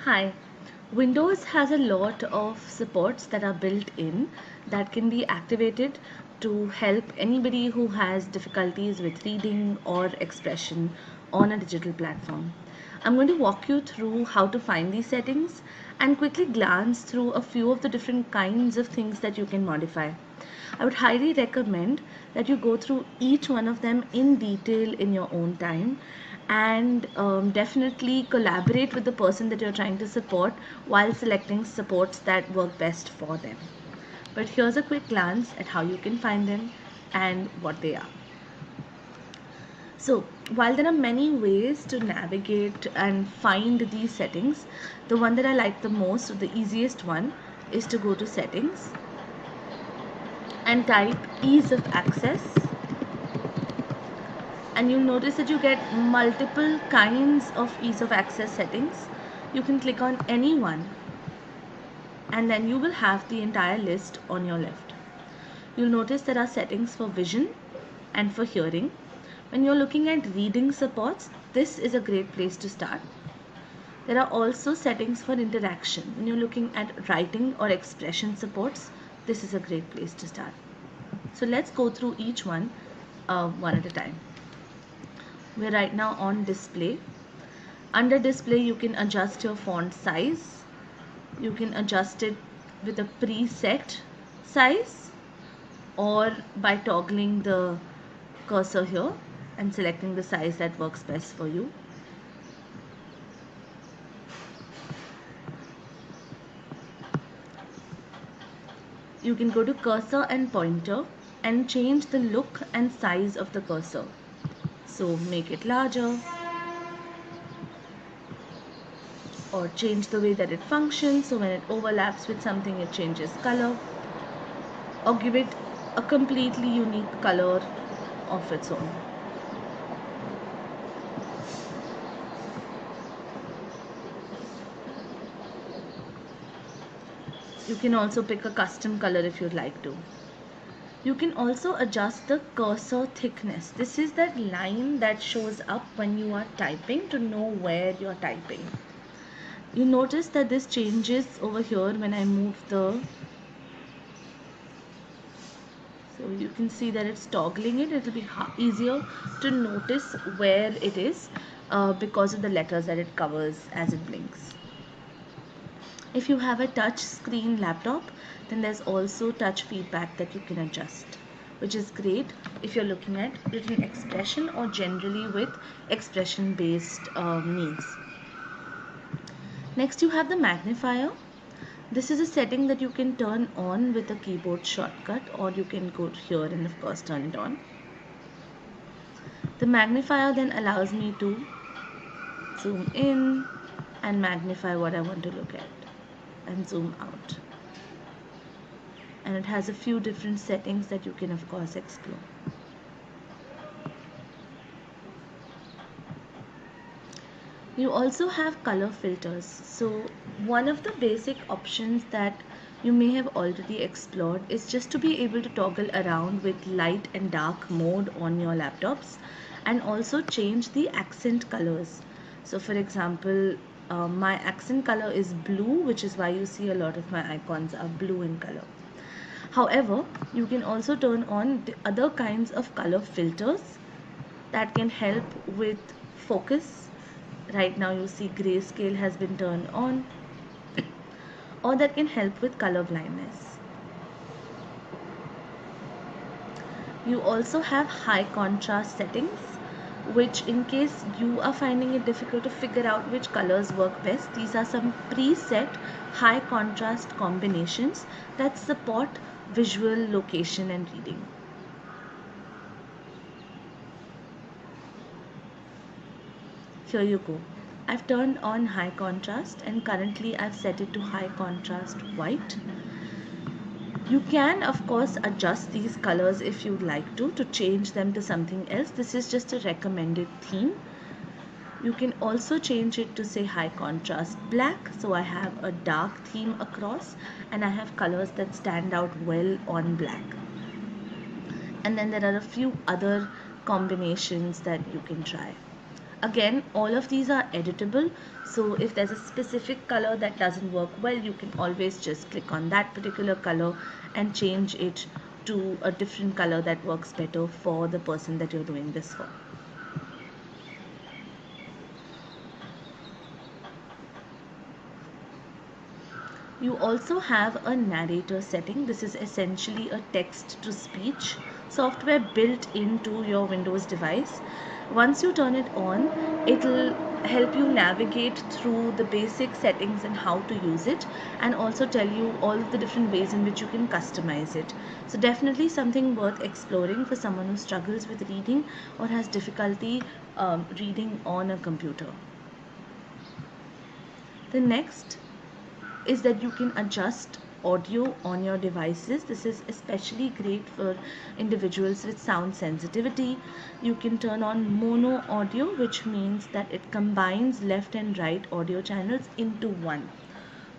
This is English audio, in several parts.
Hi. Windows has a lot of supports that are built in that can be activated to help anybody who has difficulties with reading or expression on a digital platform. I'm going to walk you through how to find these settings and quickly glance through a few of the different kinds of things that you can modify. I would highly recommend that you go through each one of them in detail in your own time and definitely collaborate with the person that you're trying to support while selecting supports that work best for them. But here's a quick glance at how you can find them and what they are. So, while there are many ways to navigate and find these settings, the one that I like the most, or the easiest one, is to go to settings and type ease of access, and you'll notice that you get multiple kinds of ease of access settings. You can click on any one and then you will have the entire list on your left. You'll notice there are settings for vision and for hearing. When you're looking at reading supports, this is a great place to start. There are also settings for interaction. When you're looking at writing or expression supports, this is a great place to start. So let's go through each one at a time. We're right now on display. Under display, you can adjust your font size. You can adjust it with a preset size or by toggling the cursor here and selecting the size that works best for you. You can go to cursor and pointer and change the look and size of the cursor. So make it larger or change the way that it functions, so when it overlaps with something it changes color, or give it a completely unique color of its own. You can also pick a custom color if you'd like to. You can also adjust the cursor thickness. This is that line that shows up when you are typing to know where you're typing. You notice that this changes over here when I move the, so you can see that it's toggling it. It will be easier to notice where it is because of the letters that it covers as it blinks. If you have a touch screen laptop, then there's also touch feedback that you can adjust, which is great if you're looking at written expression or generally with expression based needs. Next, you have the magnifier. This is a setting that you can turn on with a keyboard shortcut, or you can go here and of course turn it on. The magnifier then allows me to zoom in and magnify what I want to look at and zoom out. And it has a few different settings that you can of course explore. You also have color filters. So one of the basic options that you may have already explored is just to be able to toggle around with light and dark mode on your laptops and also change the accent colors. So for example, my accent color is blue, which is why you see a lot of my icons are blue in color. However, you can also turn on the other kinds of color filters that can help with focus. Right now you see grayscale has been turned on, or that can help with color blindness. You also have high contrast settings, which in case you are finding it difficult to figure out which colors work best, these are some preset high contrast combinations that support visual location and reading. Here you go. I've turned on high contrast and currently I've set it to high contrast white. You can of course adjust these colors if you'd like to change them to something else. This is just a recommended theme. You can also change it to say high contrast black, so I have a dark theme across and I have colors that stand out well on black. And then there are a few other combinations that you can try. Again, all of these are editable, so if there's a specific color that doesn't work well, you can always just click on that particular color and change it to a different color that works better for the person that you're doing this for. You also have a narrator setting. This is essentially a text to speech software built into your Windows device. Once you turn it on, it'll help you navigate through the basic settings and how to use it, and also tell you all of the different ways in which you can customize it. So definitely something worth exploring for someone who struggles with reading or has difficulty reading on a computer. The next is that you can adjust audio on your devices. This is especially great for individuals with sound sensitivity. You can turn on mono audio, which means that it combines left and right audio channels into one.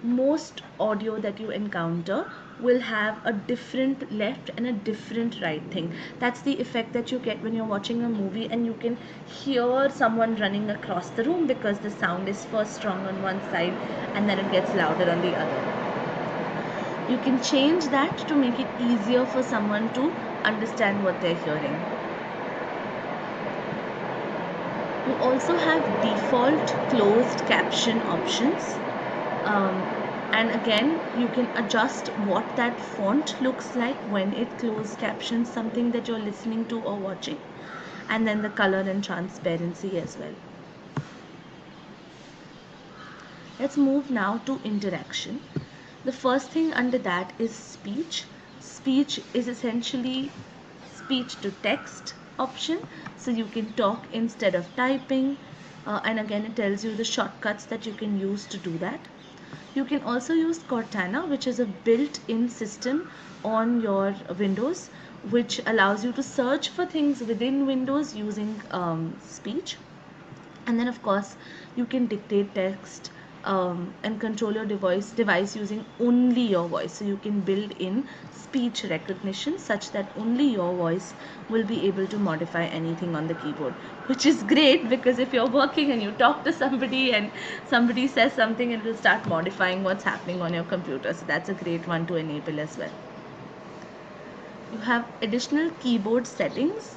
Most audio that you encounter will have a different left and a different right thing. That's the effect that you get when you're watching a movie and you can hear someone running across the room because the sound is first strong on one side and then it gets louder on the other. You can change that to make it easier for someone to understand what they're hearing. You also have default closed caption options. And again, you can adjust what that font looks like when it closed captions something that you're listening to or watching, and then the color and transparency as well. Let's move now to interaction. The first thing under that is speech. Speech is essentially speech to text option, so you can talk instead of typing, and again it tells you the shortcuts that you can use to do that. You can also use Cortana, which is a built-in system on your Windows, which allows you to search for things within Windows using speech. And then of course you can dictate text and control your device using only your voice. So you can build in speech recognition such that only your voice will be able to modify anything on the keyboard, which is great because if you're working and you talk to somebody and somebody says something, it will start modifying what's happening on your computer. So that's a great one to enable as well. You have additional keyboard settings.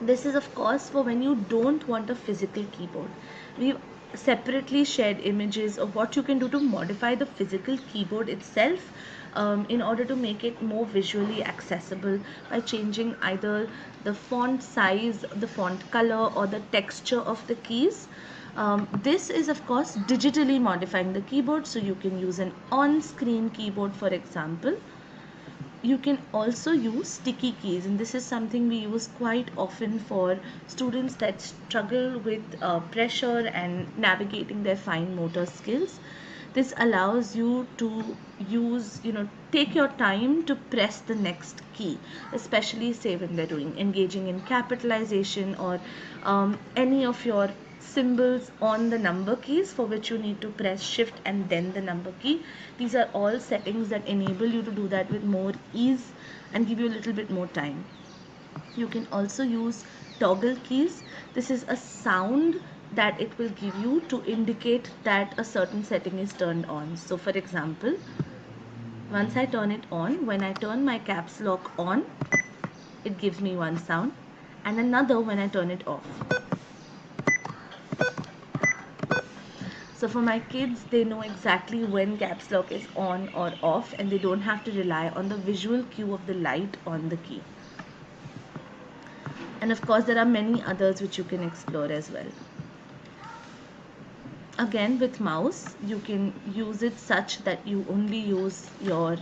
This is of course for when you don't want a physical keyboard. We've separately shared images of what you can do to modify the physical keyboard itself in order to make it more visually accessible by changing either the font size, the font color, or the texture of the keys. This is of course digitally modifying the keyboard, so you can use an on-screen keyboard, for example. You can also use sticky keys, and this is something we use quite often for students that struggle with pressure and navigating their fine motor skills. This allows you to use, take your time to press the next key, especially say when they're doing engaging in capitalization or any of your symbols on the number keys for which you need to press shift and then the number key. These are all settings that enable you to do that with more ease and give you a little bit more time. You can also use toggle keys. This is a sound that it will give you to indicate that a certain setting is turned on. So for example, once I turn it on, when I turn my caps lock on, it gives me one sound, and another when I turn it off. So for my kids, they know exactly when caps lock is on or off, and they don't have to rely on the visual cue of the light on the key. And of course, there are many others which you can explore as well. Again, with mouse, you can use it such that you only use your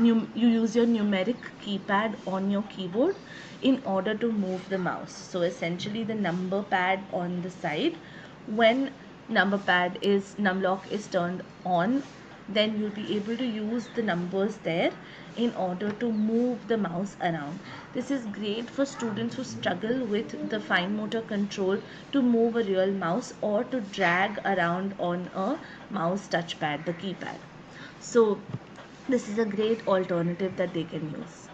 you use your numeric keypad on your keyboard in order to move the mouse. So essentially, the number pad on the side, when numlock is turned on, then you'll be able to use the numbers there in order to move the mouse around. This is great for students who struggle with the fine motor control to move a real mouse or to drag around on a mouse touchpad, the keypad. So this is a great alternative that they can use.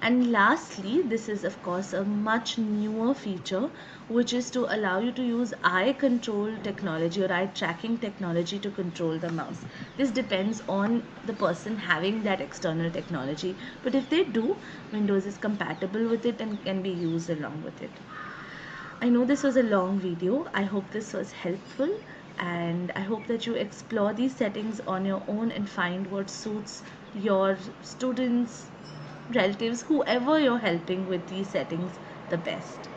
And lastly, this is of course a much newer feature, which is to allow you to use eye control technology or eye tracking technology to control the mouse. This depends on the person having that external technology, but if they do, Windows is compatible with it and can be used along with it. I know this was a long video. I hope this was helpful, and I hope that you explore these settings on your own and find what suits your students, relatives, whoever you're helping with these settings the best.